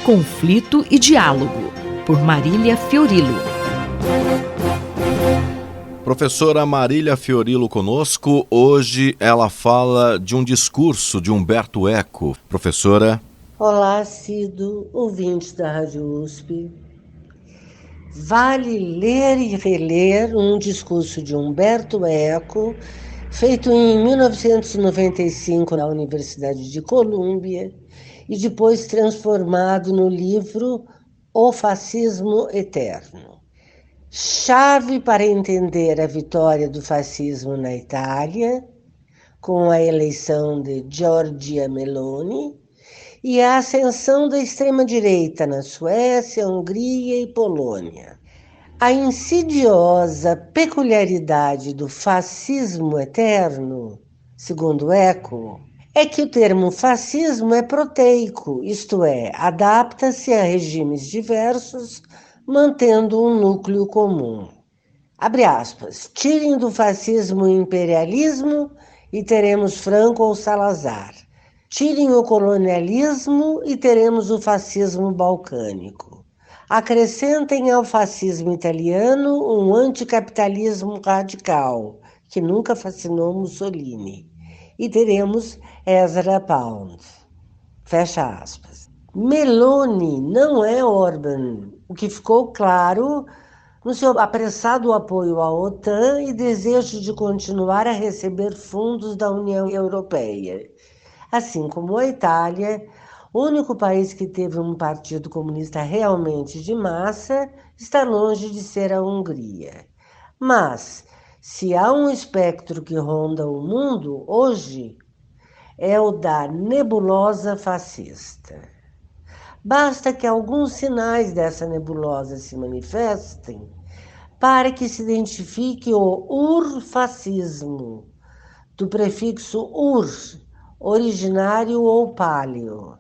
Conflito e Diálogo, por Marília Fiorilo. Professora Marília Fiorilo conosco. Hoje ela fala de um discurso de Humberto Eco. Professora. Olá, Cido, ouvintes da Rádio USP. Vale ler e reler um discurso de Humberto Eco, feito em 1995 na Universidade de Colômbia e depois transformado no livro O Fascismo Eterno. Chave para entender a vitória do fascismo na Itália, com a eleição de Giorgia Meloni, e a ascensão da extrema-direita na Suécia, Hungria e Polônia. A insidiosa peculiaridade do fascismo eterno, segundo Eco, é que o termo fascismo é proteico, isto é, adapta-se a regimes diversos, mantendo um núcleo comum. Abre aspas, tirem do fascismo o imperialismo e teremos Franco ou Salazar. Tirem o colonialismo e teremos o fascismo balcânico. Acrescentem ao fascismo italiano um anticapitalismo radical, que nunca fascinou Mussolini. E teremos Ezra Pound. Fecha aspas. Meloni não é Orbán, o que ficou claro no seu apressado apoio à OTAN e desejo de continuar a receber fundos da União Europeia. Assim como a Itália, o único país que teve um partido comunista realmente de massa, está longe de ser a Hungria. Mas, se há um espectro que ronda o mundo hoje, é o da nebulosa fascista. Basta que alguns sinais dessa nebulosa se manifestem para que se identifique o urfascismo, do prefixo ur, originário ou páleo.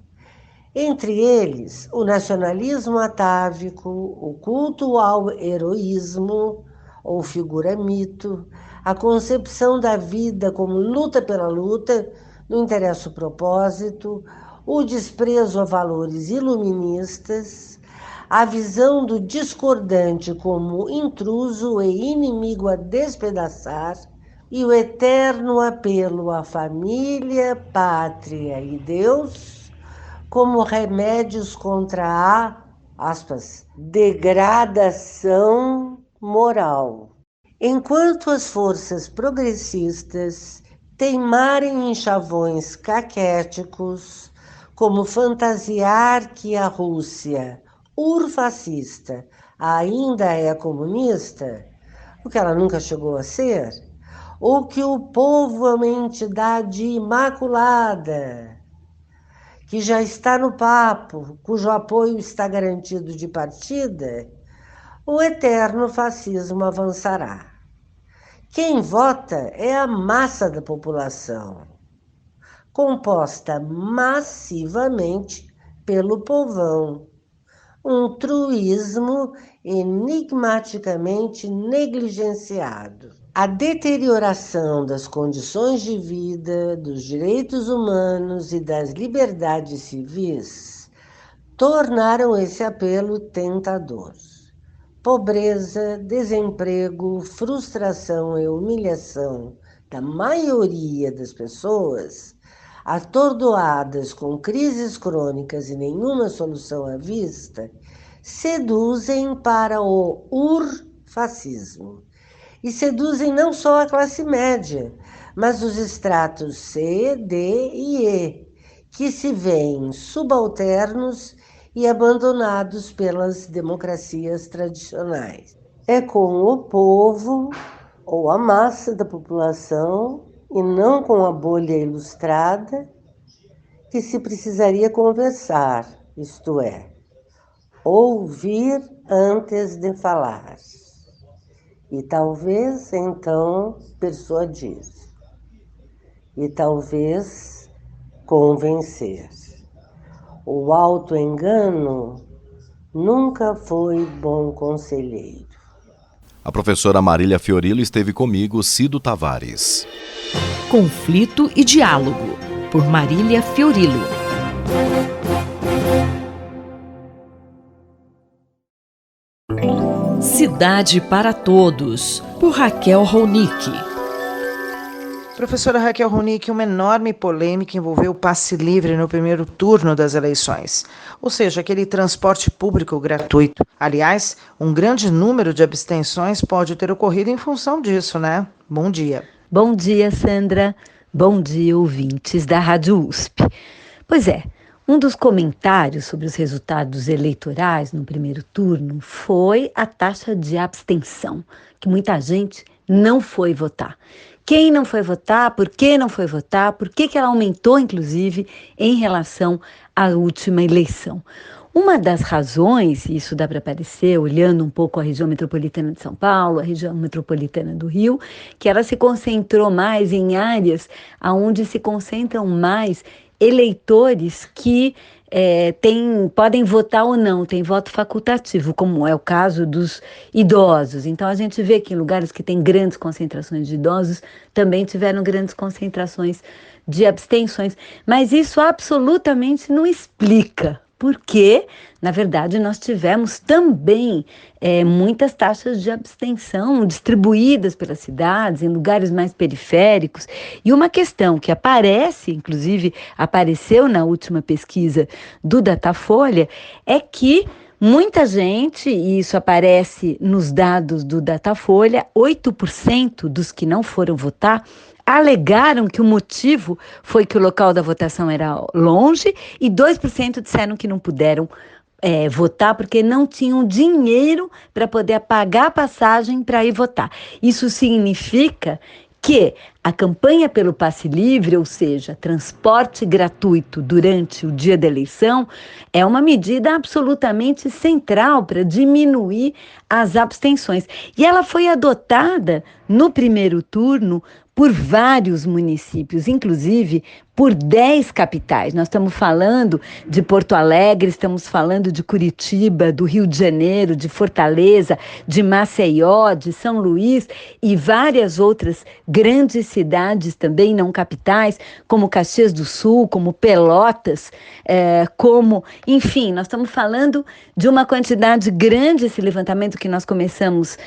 Entre eles, o nacionalismo atávico, o culto ao heroísmo ou figura-mito, a concepção da vida como luta pela luta, no interesse o propósito, o desprezo a valores iluministas, a visão do discordante como intruso e inimigo a despedaçar, e o eterno apelo à família, pátria e Deus como remédios contra a, aspas, degradação moral. Enquanto as forças progressistas teimarem em chavões caquéticos, como fantasiar que a Rússia, urfascista, ainda é comunista, o que ela nunca chegou a ser, ou que o povo é uma entidade imaculada, que já está no papo, cujo apoio está garantido de partida, o eterno fascismo avançará. Quem vota é a massa da população, composta massivamente pelo povão, um truísmo enigmaticamente negligenciado. A deterioração das condições de vida, dos direitos humanos e das liberdades civis tornaram esse apelo tentador. Pobreza, desemprego, frustração e humilhação da maioria das pessoas, atordoadas com crises crônicas e nenhuma solução à vista, seduzem para o urfascismo. E seduzem não só a classe média, mas os estratos C, D e E, que se veem subalternos e abandonados pelas democracias tradicionais. É com o povo, ou a massa da população, e não com a bolha ilustrada, que se precisaria conversar, isto é, ouvir antes de falar. E talvez, então, persuadir. E talvez convencer. O auto-engano nunca foi bom conselheiro. A professora Marília Fiorilo esteve comigo, Cido Tavares. Conflito e Diálogo, por Marília Fiorilo. Cidade para Todos, por Raquel Ronick. Professora Raquel Ronick, uma enorme polêmica envolveu o passe livre no primeiro turno das eleições, ou seja, aquele transporte público gratuito. Aliás, um grande número de abstenções pode ter ocorrido em função disso, né? Bom dia. Bom dia, Sandra. Bom dia, ouvintes da Rádio USP. Pois é, um dos comentários sobre os resultados eleitorais no primeiro turno foi a taxa de abstenção, que muita gente não foi votar. Quem não foi votar, por que não foi votar, por que ela aumentou, inclusive, em relação à última eleição. Uma das razões, e isso dá para aparecer olhando um pouco a região metropolitana de São Paulo, a região metropolitana do Rio, que ela se concentrou mais em áreas onde se concentram mais eleitores que podem votar ou não, tem voto facultativo, como é o caso dos idosos. Então, a gente vê que em lugares que tem grandes concentrações de idosos, também tiveram grandes concentrações de abstenções. Mas isso absolutamente não explica porque, na verdade, nós tivemos também muitas taxas de abstenção distribuídas pelas cidades, em lugares mais periféricos. E uma questão que aparece, inclusive apareceu na última pesquisa do Datafolha, é que muita gente, e isso aparece nos dados do Datafolha, 8% dos que não foram votar alegaram que o motivo foi que o local da votação era longe e 2% disseram que não puderam votar porque não tinham dinheiro para poder pagar a passagem para ir votar. Isso significa que a campanha pelo passe livre, ou seja, transporte gratuito durante o dia da eleição, é uma medida absolutamente central para diminuir as abstenções. E ela foi adotada no primeiro turno por vários municípios, inclusive por 10 capitais. Nós estamos falando de Porto Alegre, estamos falando de Curitiba, do Rio de Janeiro, de Fortaleza, de Maceió, de São Luís e várias outras grandes cidades também não capitais, como Caxias do Sul, como Pelotas, enfim, nós estamos falando de uma quantidade grande. Esse levantamento que nós começamos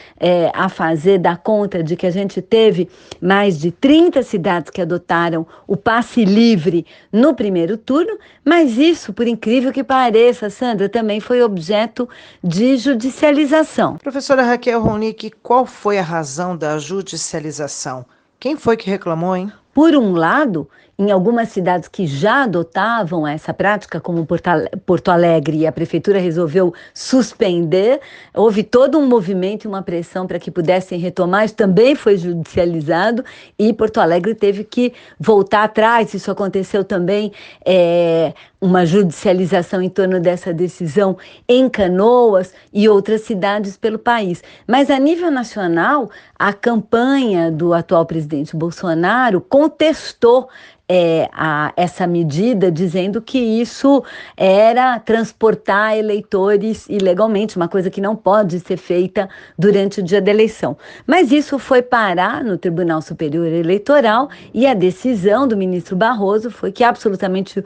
a fazer dá conta de que a gente teve mais de 30 cidades que adotaram o passe livre no primeiro turno, mas isso, por incrível que pareça, Sandra, também foi objeto de judicialização. Professora Raquel Ronick, qual foi a razão da judicialização? Quem foi que reclamou, hein? Por um lado, em algumas cidades que já adotavam essa prática, como Porto Alegre, e a prefeitura resolveu suspender, houve todo um movimento e uma pressão para que pudessem retomar, isso também foi judicializado, e Porto Alegre teve que voltar atrás. Isso aconteceu também, uma judicialização em torno dessa decisão em Canoas e outras cidades pelo país. Mas a nível nacional, a campanha do atual presidente Bolsonaro contestou essa medida, dizendo que isso era transportar eleitores ilegalmente, uma coisa que não pode ser feita durante o dia da eleição. Mas isso foi parar no Tribunal Superior Eleitoral e a decisão do ministro Barroso foi que absolutamente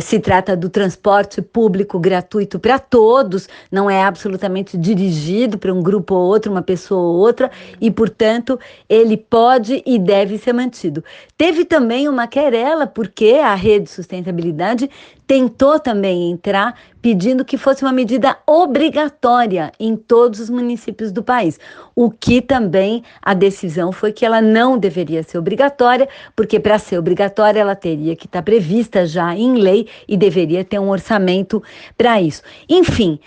se trata do transporte público gratuito para todos, não é absolutamente dirigido para um grupo ou outro, uma pessoa ou outra, e, portanto, ele pode e deve ser mantido. Teve também uma querela, porque a Rede Sustentabilidade tentou também entrar pedindo que fosse uma medida obrigatória em todos os municípios do país, o que também a decisão foi que ela não deveria ser obrigatória, porque para ser obrigatória ela teria que estar prevista já em lei e deveria ter um orçamento para isso. Enfim,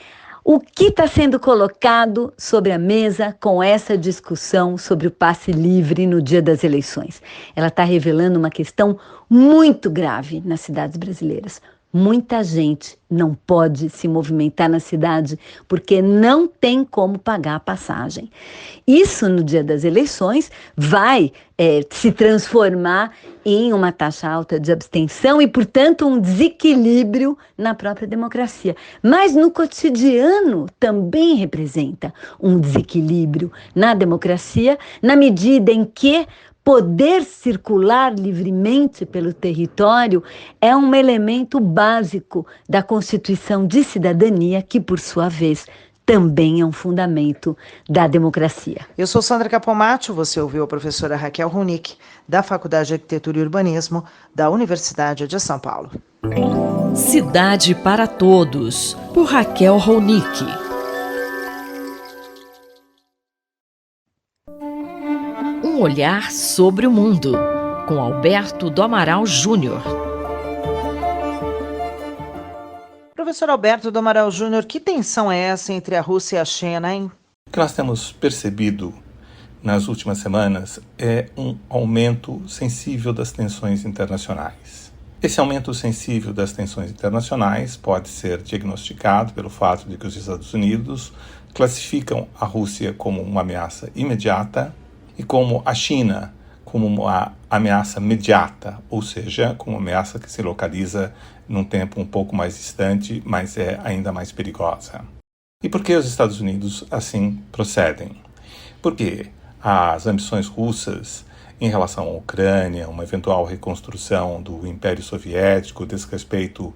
o que está sendo colocado sobre a mesa com essa discussão sobre o passe livre no dia das eleições? Ela está revelando uma questão muito grave nas cidades brasileiras. Muita gente não pode se movimentar na cidade porque não tem como pagar a passagem. Isso, no dia das eleições, vai se transformar em uma taxa alta de abstenção e, portanto, um desequilíbrio na própria democracia. Mas no cotidiano também representa um desequilíbrio na democracia, na medida em que poder circular livremente pelo território é um elemento básico da Constituição de Cidadania que, por sua vez, também é um fundamento da democracia. Eu sou Sandra Capomatto, você ouviu a professora Raquel Ronick, da Faculdade de Arquitetura e Urbanismo da Universidade de São Paulo. Cidade para Todos, por Raquel Ronick. Um olhar sobre o mundo, com Alberto do Amaral Júnior. Professor Alberto do Amaral Júnior, que tensão é essa entre a Rússia e a China, hein? O que nós temos percebido nas últimas semanas é um aumento sensível das tensões internacionais. Esse aumento sensível das tensões internacionais pode ser diagnosticado pelo fato de que os Estados Unidos classificam a Rússia como uma ameaça imediata e como a China como uma ameaça mediata, ou seja, como uma ameaça que se localiza num tempo um pouco mais distante, mas é ainda mais perigosa. E por que os Estados Unidos assim procedem? Porque as ambições russas em relação à Ucrânia, uma eventual reconstrução do Império Soviético, desrespeito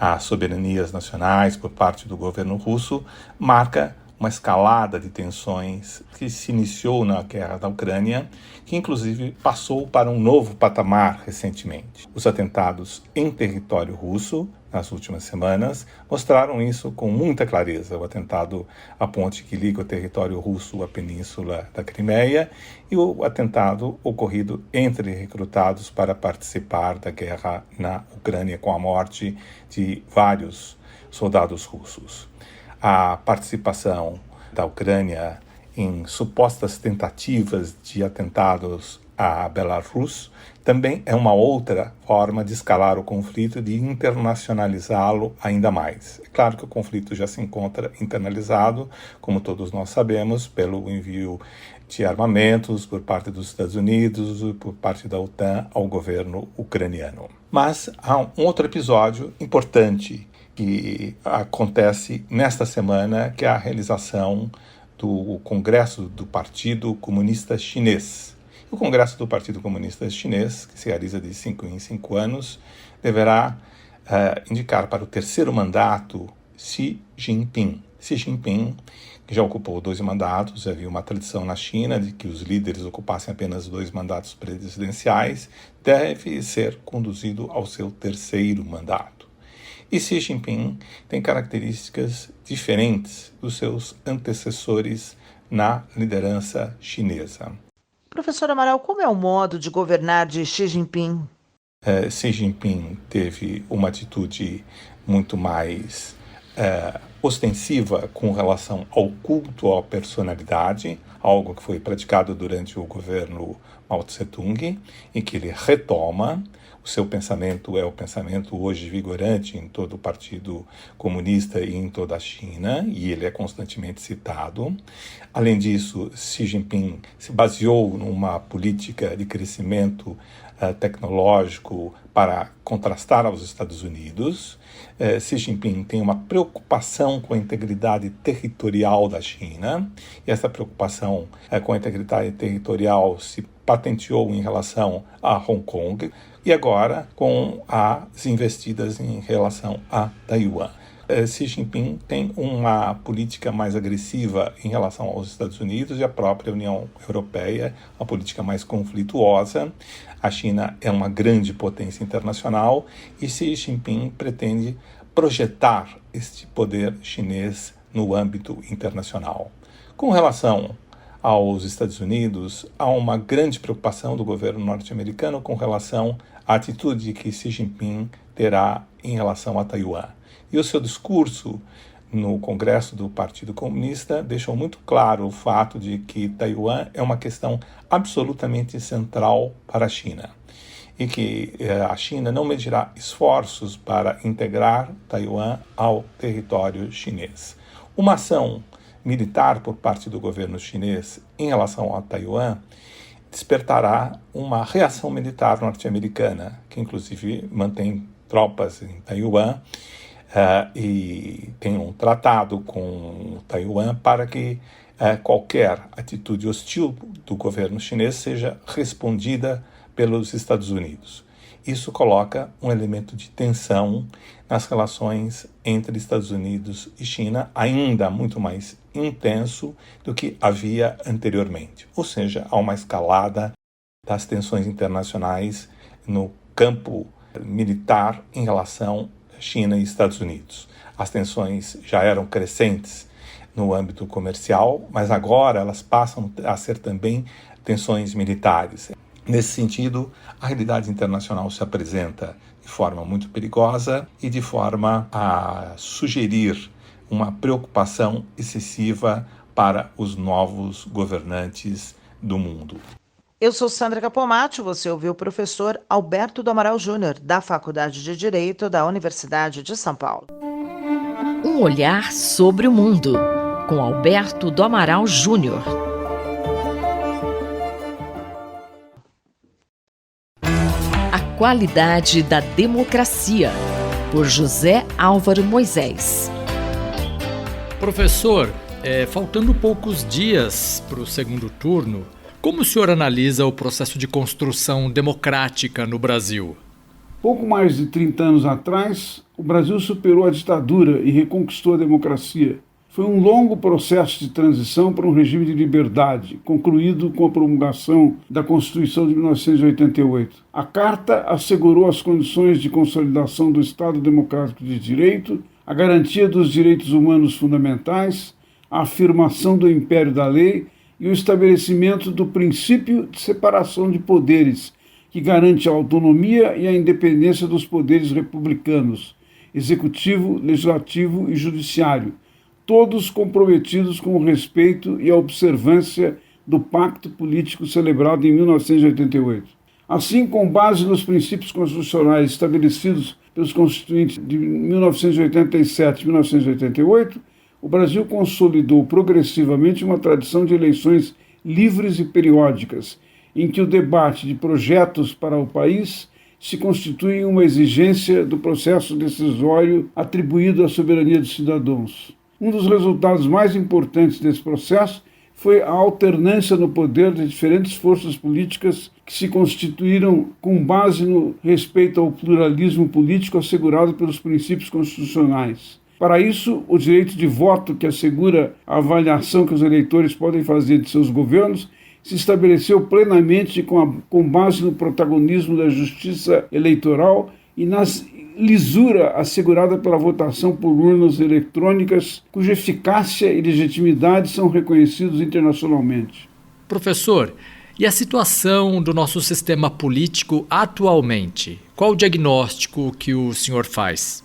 às soberanias nacionais por parte do governo russo, marca uma escalada de tensões que se iniciou na guerra da Ucrânia, que inclusive passou para um novo patamar recentemente. Os atentados em território russo, nas últimas semanas, mostraram isso com muita clareza. O atentado à ponte que liga o território russo à península da Crimeia e o atentado ocorrido entre recrutados para participar da guerra na Ucrânia, com a morte de vários soldados russos. A participação da Ucrânia em supostas tentativas de atentados à Belarus também é uma outra forma de escalar o conflito, de internacionalizá-lo ainda mais. É claro que o conflito já se encontra internalizado, como todos nós sabemos, pelo envio de armamentos por parte dos Estados Unidos e por parte da OTAN ao governo ucraniano. Mas há um outro episódio importante que acontece nesta semana, que é a realização do Congresso do Partido Comunista Chinês. O Congresso do Partido Comunista Chinês, que se realiza de 5 em 5 anos, deverá indicar para o terceiro mandato Xi Jinping. Xi Jinping, que já ocupou 2 mandatos, havia uma tradição na China de que os líderes ocupassem apenas 2 mandatos presidenciais, deve ser conduzido ao seu terceiro mandato. E Xi Jinping tem características diferentes dos seus antecessores na liderança chinesa. Professor Amaral, como é o modo de governar de Xi Jinping? Xi Jinping teve uma atitude muito mais ostensiva com relação ao culto à personalidade, algo que foi praticado durante o governo Mao Tse-tung, e que ele retoma. O seu pensamento é o pensamento hoje vigorante em todo o Partido Comunista e em toda a China, e ele é constantemente citado. Além disso, Xi Jinping se baseou numa política de crescimento tecnológico para contrastar aos Estados Unidos. Xi Jinping tem uma preocupação com a integridade territorial da China, e essa preocupação com a integridade territorial se patenteou em relação a Hong Kong, e agora com as investidas em relação a Taiwan. Xi Jinping tem uma política mais agressiva em relação aos Estados Unidos e à própria União Europeia, uma política mais conflituosa. A China é uma grande potência internacional e Xi Jinping pretende projetar este poder chinês no âmbito internacional. Com relação aos Estados Unidos, há uma grande preocupação do governo norte-americano com relação à atitude que Xi Jinping terá em relação a Taiwan. E o seu discurso no Congresso do Partido Comunista deixou muito claro o fato de que Taiwan é uma questão absolutamente central para a China e que a China não medirá esforços para integrar Taiwan ao território chinês. Uma ação militar por parte do governo chinês em relação a Taiwan despertará uma reação militar norte-americana, que inclusive mantém tropas em Taiwan e tem um tratado com Taiwan para que qualquer atitude hostil do governo chinês seja respondida pelos Estados Unidos. Isso coloca um elemento de tensão nas relações entre Estados Unidos e China, ainda muito mais intenso do que havia anteriormente. Ou seja, há uma escalada das tensões internacionais no campo militar em relação a China e Estados Unidos. As tensões já eram crescentes no âmbito comercial, mas agora elas passam a ser também tensões militares. Nesse sentido, a realidade internacional se apresenta de forma muito perigosa e de forma a sugerir uma preocupação excessiva para os novos governantes do mundo. Eu sou Sandra Capomatto, você ouviu o professor Alberto do Amaral Júnior, da Faculdade de Direito da Universidade de São Paulo. Um olhar sobre o mundo, com Alberto do Amaral Júnior. A qualidade da democracia, por José Álvaro Moisés. Professor, faltando poucos dias para o segundo turno, como o senhor analisa o processo de construção democrática no Brasil? Pouco mais de 30 anos atrás, o Brasil superou a ditadura e reconquistou a democracia. Foi um longo processo de transição para um regime de liberdade, concluído com a promulgação da Constituição de 1988. A Carta assegurou as condições de consolidação do Estado Democrático de Direito, a garantia dos direitos humanos fundamentais, a afirmação do império da lei e o estabelecimento do princípio de separação de poderes, que garante a autonomia e a independência dos poderes republicanos, executivo, legislativo e judiciário, todos comprometidos com o respeito e a observância do Pacto Político celebrado em 1988. Assim, com base nos princípios constitucionais estabelecidos pelos constituintes de 1987 e 1988, o Brasil consolidou progressivamente uma tradição de eleições livres e periódicas, em que o debate de projetos para o país se constitui uma exigência do processo decisório atribuído à soberania dos cidadãos. Um dos resultados mais importantes desse processo foi a alternância no poder de diferentes forças políticas que se constituíram com base no respeito ao pluralismo político assegurado pelos princípios constitucionais. Para isso, o direito de voto, que assegura a avaliação que os eleitores podem fazer de seus governos, se estabeleceu plenamente com base no protagonismo da justiça eleitoral e na lisura assegurada pela votação por urnas eletrônicas, cuja eficácia e legitimidade são reconhecidos internacionalmente. Professor, e a situação do nosso sistema político atualmente? Qual o diagnóstico que o senhor faz?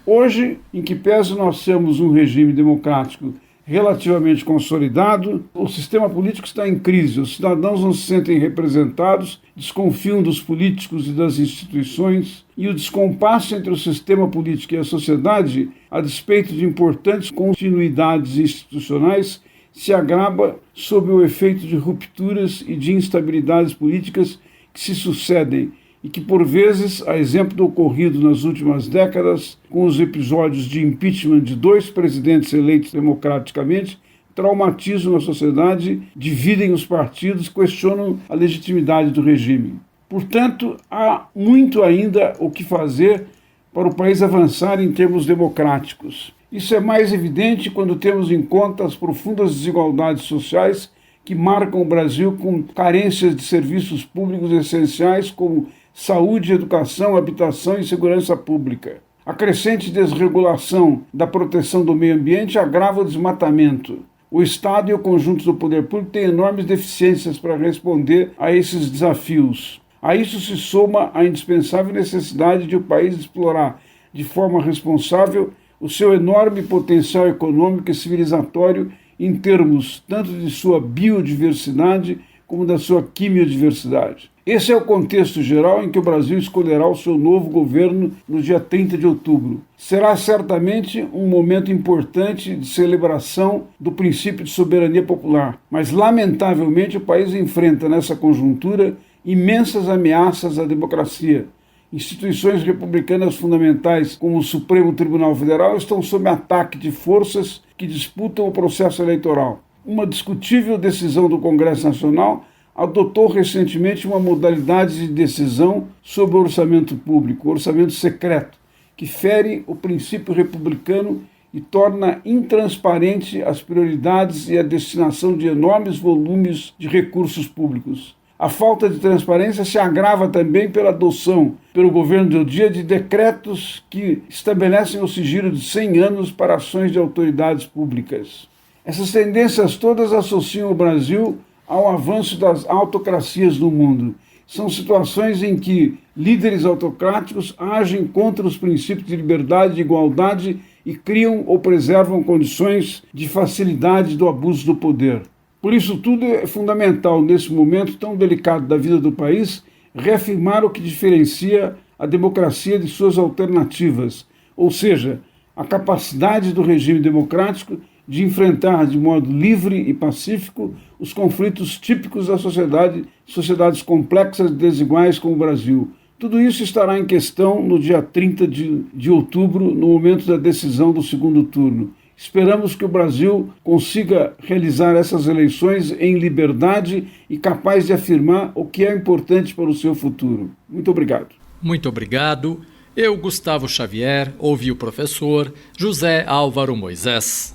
Hoje, em que pese nós temos um regime democrático relativamente consolidado, o sistema político está em crise, os cidadãos não se sentem representados, desconfiam dos políticos e das instituições, e o descompasso entre o sistema político e a sociedade, a despeito de importantes continuidades institucionais, se agrava sob o efeito de rupturas e de instabilidades políticas que se sucedem, e que, por vezes, a exemplo do ocorrido nas últimas décadas, com os episódios de impeachment de 2 presidentes eleitos democraticamente, traumatizam a sociedade, dividem os partidos, questionam a legitimidade do regime. Portanto, há muito ainda o que fazer para o país avançar em termos democráticos. Isso é mais evidente quando temos em conta as profundas desigualdades sociais que marcam o Brasil, com carências de serviços públicos essenciais como saúde, educação, habitação e segurança pública. A crescente desregulação da proteção do meio ambiente agrava o desmatamento. O Estado e o conjunto do poder público têm enormes deficiências para responder a esses desafios. A isso se soma a indispensável necessidade de o país explorar de forma responsável o seu enorme potencial econômico e civilizatório em termos tanto de sua biodiversidade como da sua quimiodiversidade. Esse é o contexto geral em que o Brasil escolherá o seu novo governo no dia 30 de outubro. Será certamente um momento importante de celebração do princípio de soberania popular, mas lamentavelmente o país enfrenta nessa conjuntura imensas ameaças à democracia. Instituições republicanas fundamentais, como o Supremo Tribunal Federal, estão sob ataque de forças que disputam o processo eleitoral. Uma discutível decisão do Congresso Nacional adotou recentemente uma modalidade de decisão sobre o orçamento público, o orçamento secreto, que fere o princípio republicano e torna intransparente as prioridades e a destinação de enormes volumes de recursos públicos. A falta de transparência se agrava também pela adoção pelo governo do dia de decretos que estabelecem o sigilo de 100 anos para ações de autoridades públicas. Essas tendências todas associam o Brasil ao avanço das autocracias no mundo. São situações em que líderes autocráticos agem contra os princípios de liberdade e igualdade e criam ou preservam condições de facilidade do abuso do poder. Por isso, tudo é fundamental, nesse momento tão delicado da vida do país, reafirmar o que diferencia a democracia de suas alternativas, ou seja, a capacidade do regime democrático de enfrentar de modo livre e pacífico os conflitos típicos da sociedades complexas e desiguais como o Brasil. Tudo isso estará em questão no dia 30 de outubro, no momento da decisão do segundo turno. Esperamos que o Brasil consiga realizar essas eleições em liberdade e capaz de afirmar o que é importante para o seu futuro. Muito obrigado. Muito obrigado. Eu, Gustavo Xavier, ouvi o professor José Álvaro Moisés.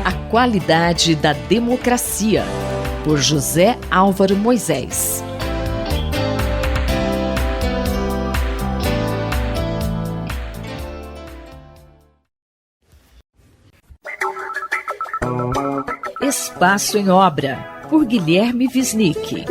A qualidade da democracia, por José Álvaro Moisés. Espaço em Obra, por Guilherme Wisnik.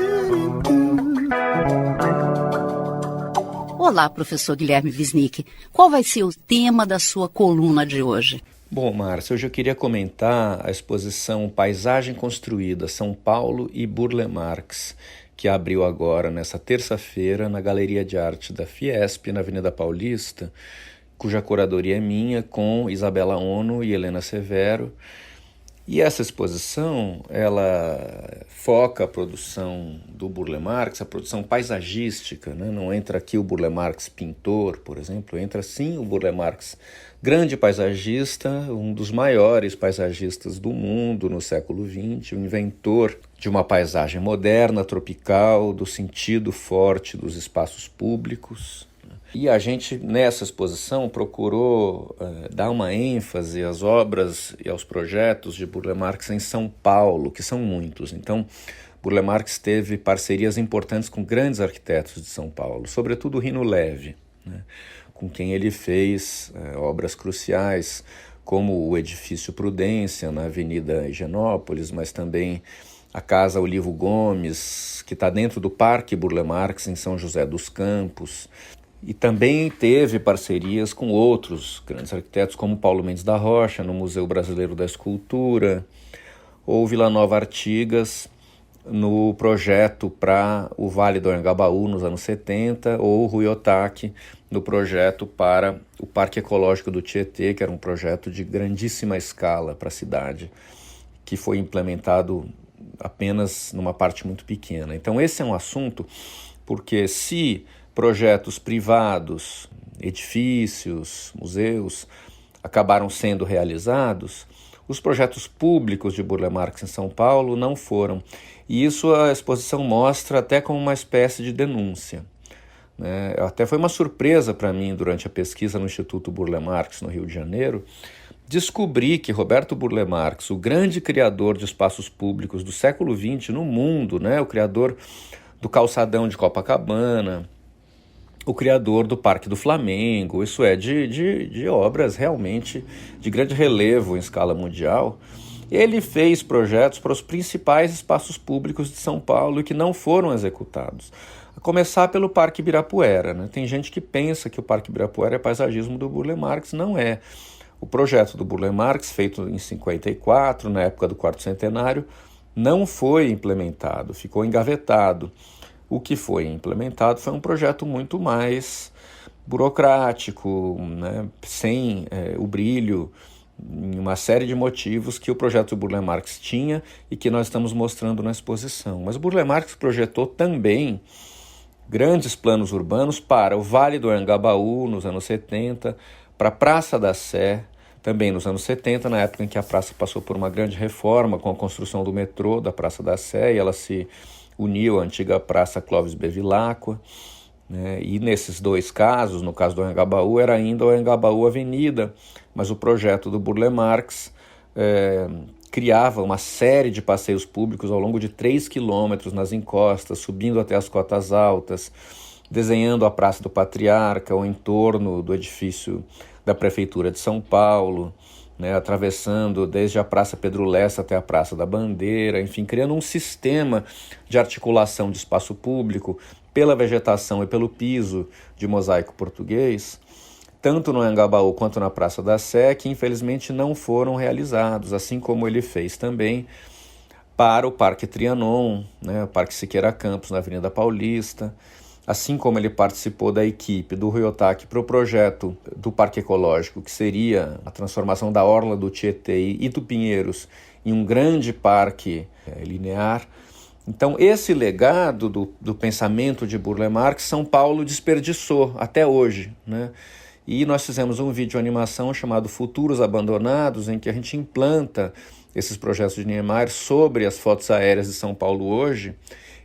Olá, professor Guilherme Wisnik. Qual vai ser o tema da sua coluna de hoje? Bom, Márcia, hoje eu queria comentar a exposição Paisagem Construída, São Paulo e Burle Marx, que abriu agora, nessa terça-feira, na Galeria de Arte da Fiesp, na Avenida Paulista, cuja curadoria é minha, com Isabela Ono e Helena Severo. E essa exposição, ela foca a produção do Burle Marx, a produção paisagística, né? Não entra aqui o Burle Marx pintor, por exemplo, entra sim o Burle Marx, grande paisagista, um dos maiores paisagistas do mundo no século XX, o inventor de uma paisagem moderna, tropical, do sentido forte dos espaços públicos. E a gente, nessa exposição, procurou dar uma ênfase às obras e aos projetos de Burle Marx em São Paulo, que são muitos. Então, Burle Marx teve parcerias importantes com grandes arquitetos de São Paulo, sobretudo Rino Leve, né, com quem ele fez obras cruciais, como o Edifício Prudência, na Avenida Higienópolis, mas também a Casa Olivo Gomes, que está dentro do Parque Burle Marx, em São José dos Campos. E também teve parcerias com outros grandes arquitetos, como Paulo Mendes da Rocha, no Museu Brasileiro da Escultura, ou Vila Nova Artigas, no projeto para o Vale do Anhangabaú, nos anos 70, ou Rui Otaki, no projeto para o Parque Ecológico do Tietê, que era um projeto de grandíssima escala para a cidade, que foi implementado apenas numa parte muito pequena. Então esse é um assunto, porque se projetos privados, edifícios, museus, acabaram sendo realizados, os projetos públicos de Burle Marx em São Paulo não foram. E isso a exposição mostra até como uma espécie de denúncia, né? Até foi uma surpresa para mim, durante a pesquisa no Instituto Burle Marx, no Rio de Janeiro, descobri que Roberto Burle Marx, o grande criador de espaços públicos do século XX no mundo, né? O criador do calçadão de Copacabana, o criador do Parque do Flamengo, isso é, de obras realmente de grande relevo em escala mundial. Ele fez projetos para os principais espaços públicos de São Paulo e que não foram executados. A começar pelo Parque Ibirapuera, né? Tem gente que pensa que o Parque Ibirapuera é paisagismo do Burle Marx, não é. O projeto do Burle Marx, feito em 54, na época do quarto centenário, não foi implementado, ficou engavetado. O que foi implementado foi um projeto muito mais burocrático, né, sem o brilho, em uma série de motivos que o projeto do Burle Marx tinha e que nós estamos mostrando na exposição. Mas o Burle Marx projetou também grandes planos urbanos para o Vale do Anhangabaú, nos anos 70, para a Praça da Sé, também nos anos 70, na época em que a praça passou por uma grande reforma com a construção do metrô da Praça da Sé, e ela se uniu a antiga Praça Clóvis Bevilacqua, né? E nesses dois casos, no caso do Anhangabaú, era ainda o Anhangabaú Avenida, mas o projeto do Burle Marx criava uma série de passeios públicos ao longo de 3 quilômetros nas encostas, subindo até as cotas altas, desenhando a Praça do Patriarca, o entorno do edifício da Prefeitura de São Paulo, né, atravessando desde a Praça Pedro Lessa até a Praça da Bandeira, enfim, criando um sistema de articulação de espaço público pela vegetação e pelo piso de mosaico português, tanto no Anhangabaú quanto na Praça da Sé, que infelizmente não foram realizados, assim como ele fez também para o Parque Trianon, né, o Parque Siqueira Campos, na Avenida Paulista, assim como ele participou da equipe do Ruyotaque para o projeto do Parque Ecológico, que seria a transformação da Orla do Tietê e Itupinheiros em um grande parque linear. Então, esse legado do pensamento de Burle Marx, São Paulo desperdiçou até hoje, né? E nós fizemos um vídeo animação chamado Futuros Abandonados, em que a gente implanta esses projetos de Niemeyer sobre as fotos aéreas de São Paulo hoje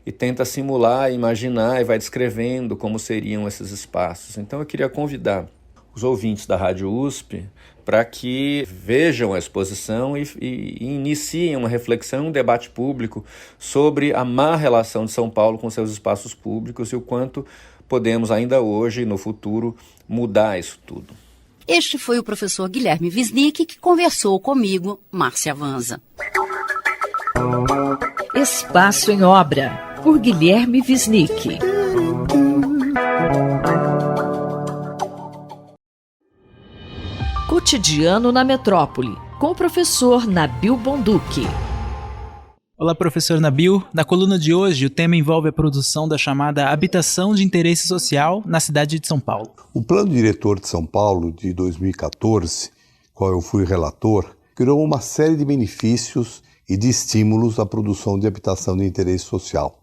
e tenta simular, imaginar e vai descrevendo como seriam esses espaços. Então eu queria convidar os ouvintes da Rádio USP para que vejam a exposição e iniciem uma reflexão, um debate público sobre a má relação de São Paulo com seus espaços públicos e o quanto podemos ainda hoje e no futuro mudar isso tudo. Este foi o professor Guilherme Wisnik que conversou comigo, Márcia Vanza. Espaço em Obra, por Guilherme Wisnik. Cotidiano na Metrópole, com o professor Nabil Bonduki. Olá, professor Nabil. Na coluna de hoje, o tema envolve a produção da chamada Habitação de Interesse Social na cidade de São Paulo. O Plano Diretor de São Paulo, de 2014, qual eu fui relator, criou uma série de benefícios e de estímulos à produção de habitação de interesse social.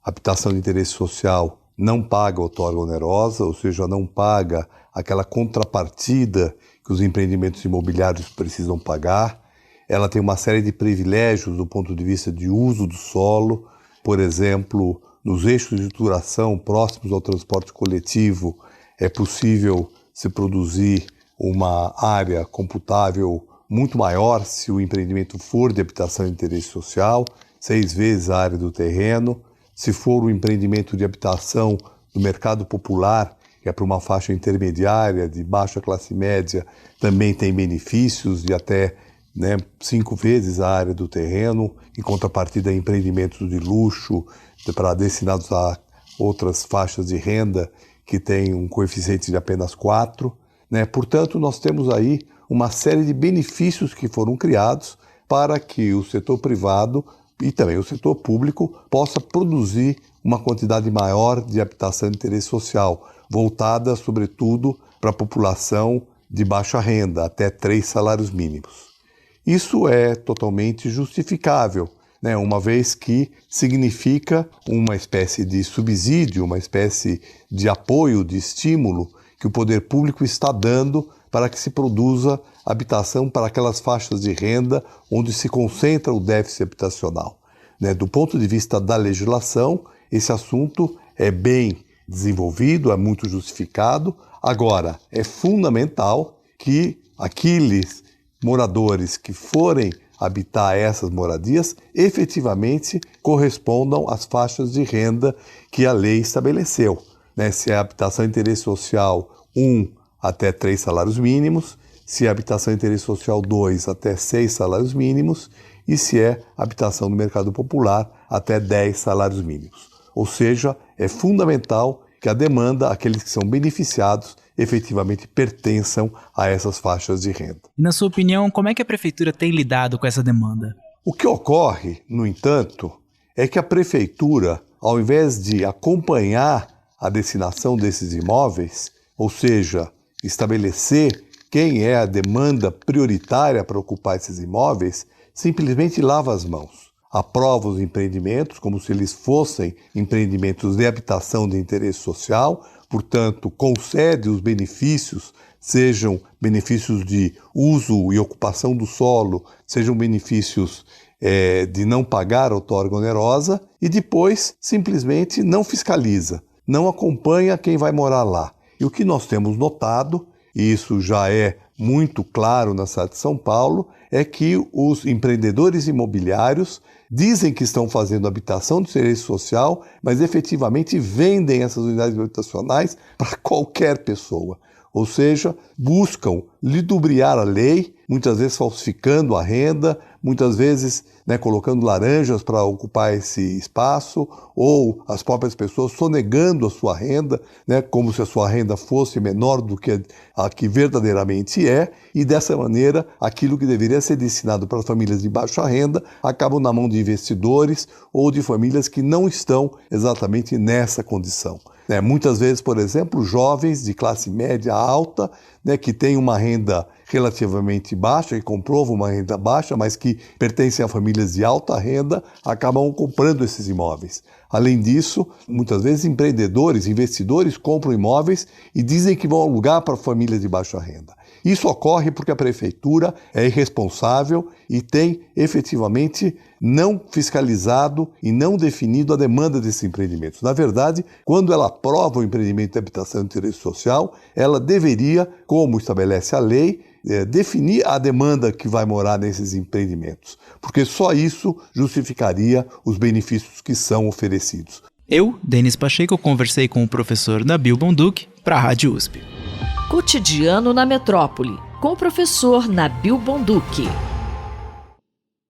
A habitação de interesse social não paga outorga onerosa, ou seja, não paga aquela contrapartida que os empreendimentos imobiliários precisam pagar. Ela tem uma série de privilégios do ponto de vista de uso do solo. Por exemplo, nos eixos de duração próximos ao transporte coletivo, é possível se produzir uma área computável muito maior se o empreendimento for de habitação de interesse social, 6 vezes a área do terreno. Se for um empreendimento de habitação do mercado popular, que é para uma faixa intermediária, de baixa classe média, também tem benefícios de até 5 vezes a área do terreno, em contrapartida a empreendimentos de luxo destinados a outras faixas de renda que têm um coeficiente de apenas 4. Portanto, nós temos aí uma série de benefícios que foram criados para que o setor privado e também o setor público possa produzir uma quantidade maior de habitação de interesse social, voltada, sobretudo, para a população de baixa renda, até 3 salários mínimos. Isso é totalmente justificável, uma vez que significa uma espécie de subsídio, uma espécie de apoio, de estímulo que o poder público está dando para que se produza habitação para aquelas faixas de renda onde se concentra o déficit habitacional. Do ponto de vista da legislação, esse assunto é bem desenvolvido, é muito justificado. Agora, é fundamental que aqueles moradores que forem habitar essas moradias efetivamente correspondam às faixas de renda que a lei estabeleceu. Se é habitação de interesse social 1 até 3 salários mínimos, se é habitação de interesse social 2 até 6 salários mínimos e se é habitação no mercado popular até 10 salários mínimos. Ou seja, é fundamental que a demanda, aqueles que são beneficiados, efetivamente pertençam a essas faixas de renda. E na sua opinião, como é que a prefeitura tem lidado com essa demanda? O que ocorre, no entanto, é que a prefeitura, ao invés de acompanhar a destinação desses imóveis, ou seja, estabelecer quem é a demanda prioritária para ocupar esses imóveis, simplesmente lava as mãos. Aprova os empreendimentos como se eles fossem empreendimentos de habitação de interesse social, portanto, concede os benefícios, sejam benefícios de uso e ocupação do solo, sejam benefícios de não pagar outorga onerosa e depois simplesmente não fiscaliza, não acompanha quem vai morar lá. E o que nós temos notado, e isso já é muito claro na cidade de São Paulo, é que os empreendedores imobiliários dizem que estão fazendo habitação de interesse social, mas efetivamente vendem essas unidades habitacionais para qualquer pessoa. Ou seja, buscam ludibriar a lei, muitas vezes falsificando a renda, muitas vezes colocando laranjas para ocupar esse espaço, ou as próprias pessoas sonegando a sua renda, como se a sua renda fosse menor do que a que verdadeiramente é, e dessa maneira aquilo que deveria ser destinado para famílias de baixa renda acabam na mão de investidores ou de famílias que não estão exatamente nessa condição. Muitas vezes, por exemplo, jovens de classe média alta, que têm uma renda relativamente baixa, que comprovam uma renda baixa, mas que pertencem a famílias de alta renda, acabam comprando esses imóveis. Além disso, muitas vezes empreendedores, investidores compram imóveis e dizem que vão alugar para famílias de baixa renda. Isso ocorre porque a prefeitura é irresponsável e tem efetivamente não fiscalizado e não definido a demanda desses empreendimentos. Na verdade, quando ela aprova o empreendimento de habitação de interesse social, ela deveria, como estabelece a lei, definir a demanda que vai morar nesses empreendimentos, porque só isso justificaria os benefícios que são oferecidos. Eu, Denis Pacheco, conversei com o professor Nabil Bonduque para a Rádio USP. Cotidiano na Metrópole, com o professor Nabil Bonduque.